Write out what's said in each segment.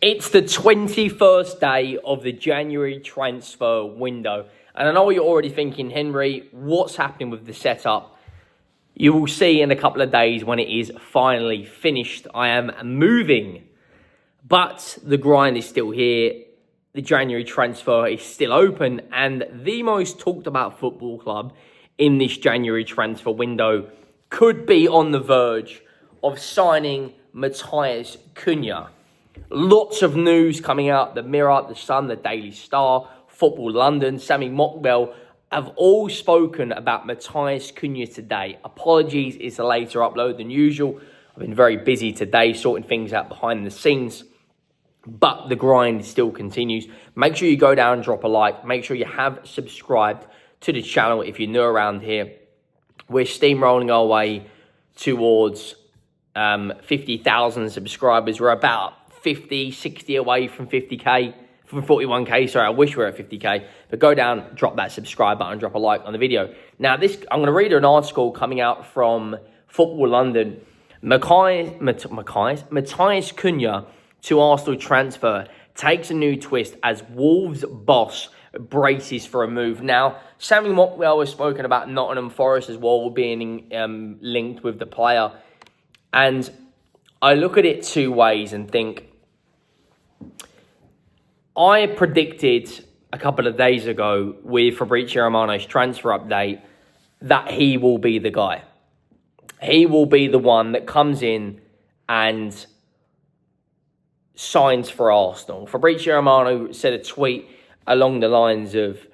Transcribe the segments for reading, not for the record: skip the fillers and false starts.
It's the 21st day of the January transfer window. And I know what you're already thinking, Henry, what's happening with the setup? You will see in a couple of days when it is finally finished. I am moving, but the grind is still here. The January transfer is still open, and the most talked about football club in this January transfer window could be on the verge of signing Mathues Cunha. Lots of news coming out. The Mirror, The Sun, The Daily Star, Football London, Sammy Mockwell have all spoken about Mathues Cunha today. Apologies, it's a later upload than usual. I've been very busy today sorting things out behind the scenes, but the grind still continues. Make sure you go down and drop a like. Make sure you have subscribed to the channel if you're new around here. We're steamrolling our way towards 50,000 subscribers. We're about 50, 60 away from 50k, from 41k. Sorry, I wish we were at 50k. But go down, drop that subscribe button, drop a like on the video. Now, I'm going to read an article coming out from Football London. Mathues Cunha to Arsenal transfer takes a new twist as Wolves boss braces for a move. Now, Sammy Mockwell has spoken about Nottingham Forest as well being linked with the player. And I look at it two ways and think, I predicted a couple of days ago with Fabrizio Romano's transfer update that he will be the guy. He will be the one that comes in and signs for Arsenal. Fabrizio Romano said a tweet along the lines of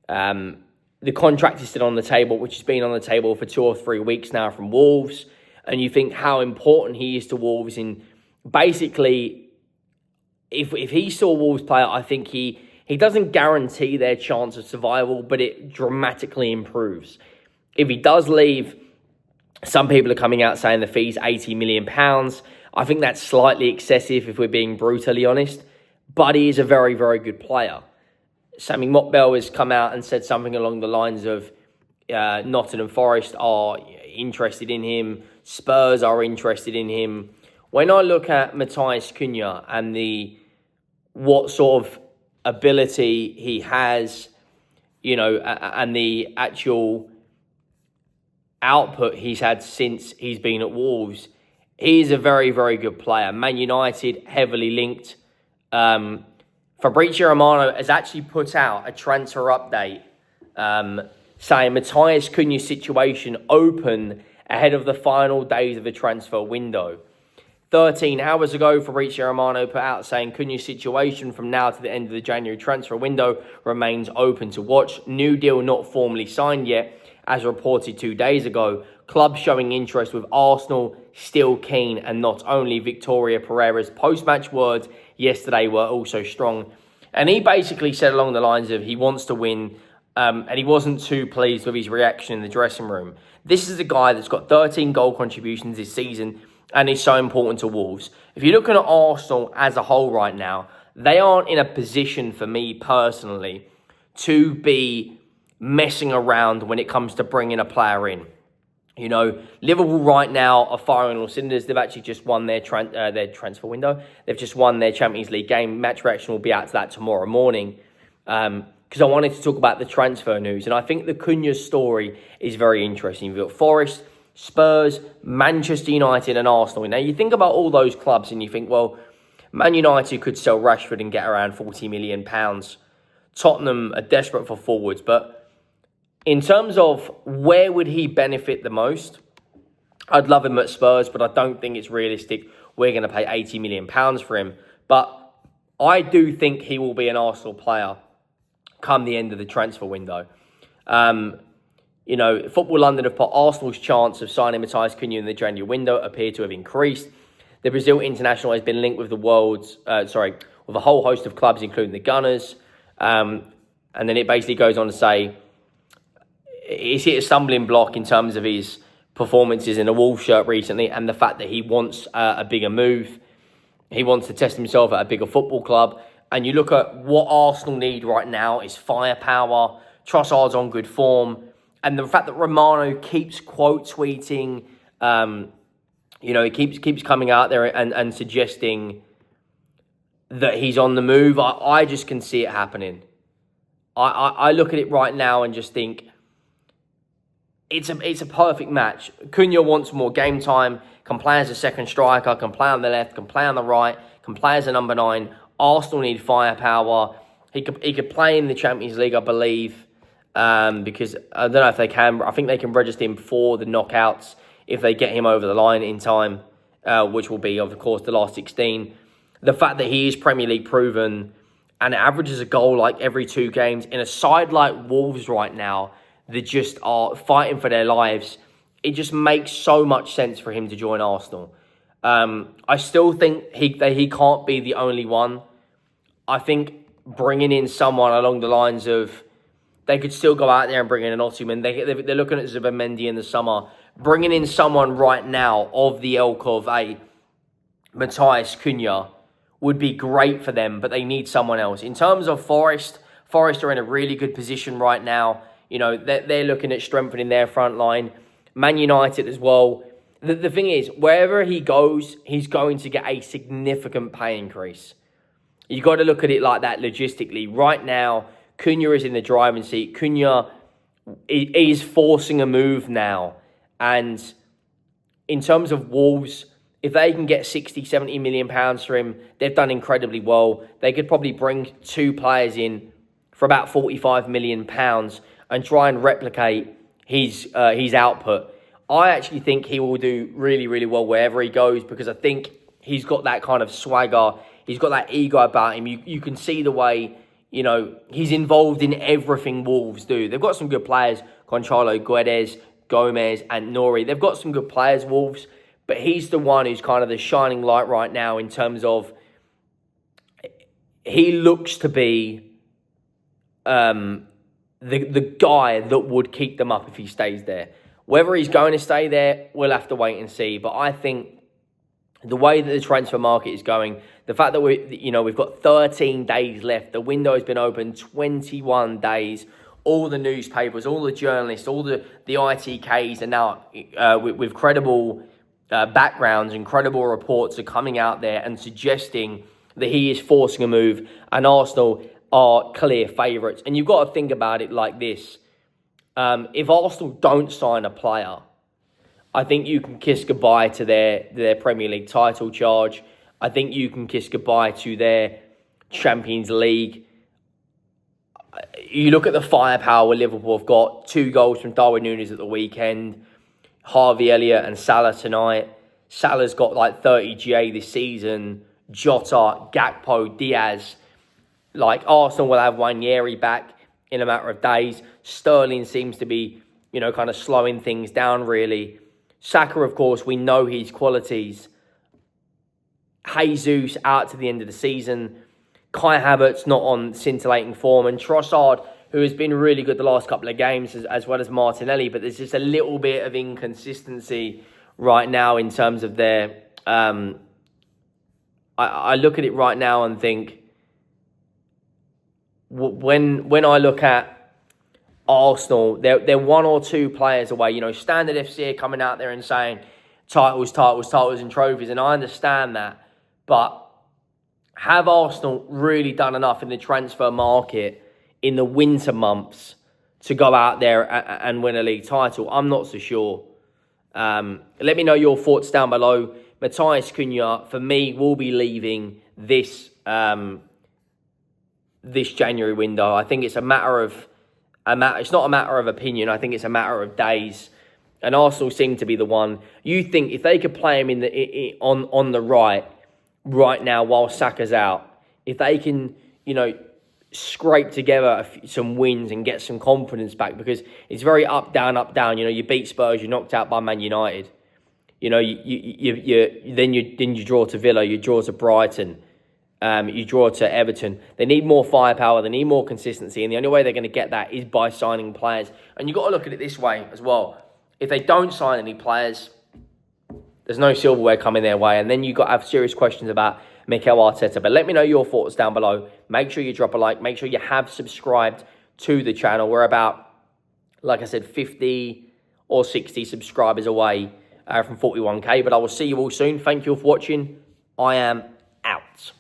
the contract is still on the table, which has been on the table for 2 or 3 weeks now from Wolves. And you think how important he is to Wolves in basically, if he saw Wolves play, I think he doesn't guarantee their chance of survival, but it dramatically improves. If he does leave, some people are coming out saying the fee's £80 million. I think that's slightly excessive if we're being brutally honest, but he is a very, very good player. Sammy Mockwell has come out and said something along the lines of Nottingham Forest are interested in him, Spurs are interested in him. When I look at Mathues Cunha and what sort of ability he has, and the actual output he's had since he's been at Wolves, he's a very, very good player. Man United, heavily linked. Fabrizio Romano has actually put out a transfer update saying Mathues Cunha's situation open ahead of the final days of the transfer window. 13 hours ago, Fabrizio Romano put out saying Cunha's situation from now to the end of the January transfer window remains open to watch. New deal not formally signed yet, as reported 2 days ago. Clubs showing interest with Arsenal still keen, and not only Victoria Pereira's post-match words yesterday were also strong. And he basically said along the lines of he wants to win, and he wasn't too pleased with his reaction in the dressing room. This is a guy that's got 13 goal contributions this season and is so important to Wolves. If you're looking at Arsenal as a whole right now, they aren't in a position for me personally to be messing around when it comes to bringing a player in. Liverpool right now are firing on all cylinders. They've actually just won their transfer window. They've just won their Champions League game. Match reaction will be out to that tomorrow morning. Because I wanted to talk about the transfer news. And I think the Cunha story is very interesting. You've got Forest, Spurs, Manchester United and Arsenal. Now, you think about all those clubs and you think, well, Man United could sell Rashford and get around £40 million. Tottenham are desperate for forwards. But in terms of where would he benefit the most, I'd love him at Spurs, but I don't think it's realistic. We're going to pay £80 million for him. But I do think he will be an Arsenal player come the end of the transfer window. Football London have put Arsenal's chance of signing Mathues Cunha in the January window appear to have increased. The Brazil international has been linked with with a whole host of clubs, including the Gunners. And then it basically goes on to say, he's hit a stumbling block in terms of his performances in a Wolves shirt recently and the fact that he wants a bigger move. He wants to test himself at a bigger football club. And you look at what Arsenal need right now is firepower. Trossard's on good form. And the fact that Romano keeps quote tweeting, he keeps coming out there and suggesting that he's on the move. I just can see it happening. I look at it right now and just think it's a perfect match. Cunha wants more game time, can play as a second striker, can play on the left, can play on the right, can play as a number 9. Arsenal need firepower. He could play in the Champions League, I believe, because I don't know if they can. I think they can register him for the knockouts if they get him over the line in time, which will be, of course, the last 16. The fact that he is Premier League proven and averages a goal like every 2 games in a side like Wolves right now that just are fighting for their lives, it just makes so much sense for him to join Arsenal. I still think he can't be the only one. I think bringing in someone along the lines of, they could still go out there and bring in an Osimhen. They're looking at Zubimendi in the summer. Bringing in someone right now of the ilk of a Mathues Cunha would be great for them, but they need someone else. In terms of Forest are in a really good position right now. You know, they're looking at strengthening their front line. Man United as well. The thing is, wherever he goes, he's going to get a significant pay increase. You've got to look at it like that logistically. Right now, Cunha is in the driving seat. Cunha is forcing a move now. And in terms of Wolves, if they can get 60, 70 million pounds for him, they've done incredibly well. They could probably bring 2 players in for about 45 million pounds and try and replicate his output. I actually think he will do really, really well wherever he goes, because I think he's got that kind of swagger. He's got that ego about him. You can see the way, you know, he's involved in everything Wolves do. They've got some good players, Gonçalo Guedes, Gomez and Nori. They've got some good players, Wolves, but he's the one who's kind of the shining light right now in terms of he looks to be the guy that would keep them up if he stays there. Whether he's going to stay there, we'll have to wait and see. But I think the way that the transfer market is going, the fact that we've got 13 days left, the window has been open 21 days. All the newspapers, all the journalists, all the ITKs are now with credible backgrounds and credible reports are coming out there and suggesting that he is forcing a move, and Arsenal are clear favourites. And you've got to think about it like this. If Arsenal don't sign a player, I think you can kiss goodbye to their Premier League title charge. I think you can kiss goodbye to their Champions League. You look at the firepower Liverpool have got. 2 goals from Darwin Núñez at the weekend. Harvey Elliott and Salah tonight. Salah's got like 30 GA this season. Jota, Gakpo, Diaz. Like, Arsenal will have Wanyeri back in a matter of days. Sterling seems to be, kind of slowing things down, really. Saka, of course, we know his qualities. Jesus out to the end of the season. Kai Havertz not on scintillating form. And Trossard, who has been really good the last couple of games, as well as Martinelli. But there's just a little bit of inconsistency right now in terms of their... I look at it right now and think, when I look at Arsenal, they're 1 or 2 players away. Standard FC are coming out there and saying titles and trophies. And I understand that. But have Arsenal really done enough in the transfer market in the winter months to go out there and win a league title? I'm not so sure. Let me know your thoughts down below. Mathues Cunha, for me, will be leaving this January window. I think it's it's not a matter of opinion. I think it's a matter of days. And Arsenal seem to be the one. You think if they could play him on the right now while Saka's out, if they can, scrape together some wins and get some confidence back, because it's very up, down, up, down. You beat Spurs, you're knocked out by Man United. Then you draw to Villa, you draw to Brighton, you draw to Everton. They need more firepower, they need more consistency, and the only way they're going to get that is by signing players. And you've got to look at it this way as well. If they don't sign any players, there's no silverware coming their way, and then you've got to have serious questions about Mikel Arteta. But let me know your thoughts down below. Make sure you drop a like. Make sure you have subscribed to the channel. We're about, like I said, 50 or 60 subscribers away from 41k. But I will see you all soon. Thank you all for watching. I am out.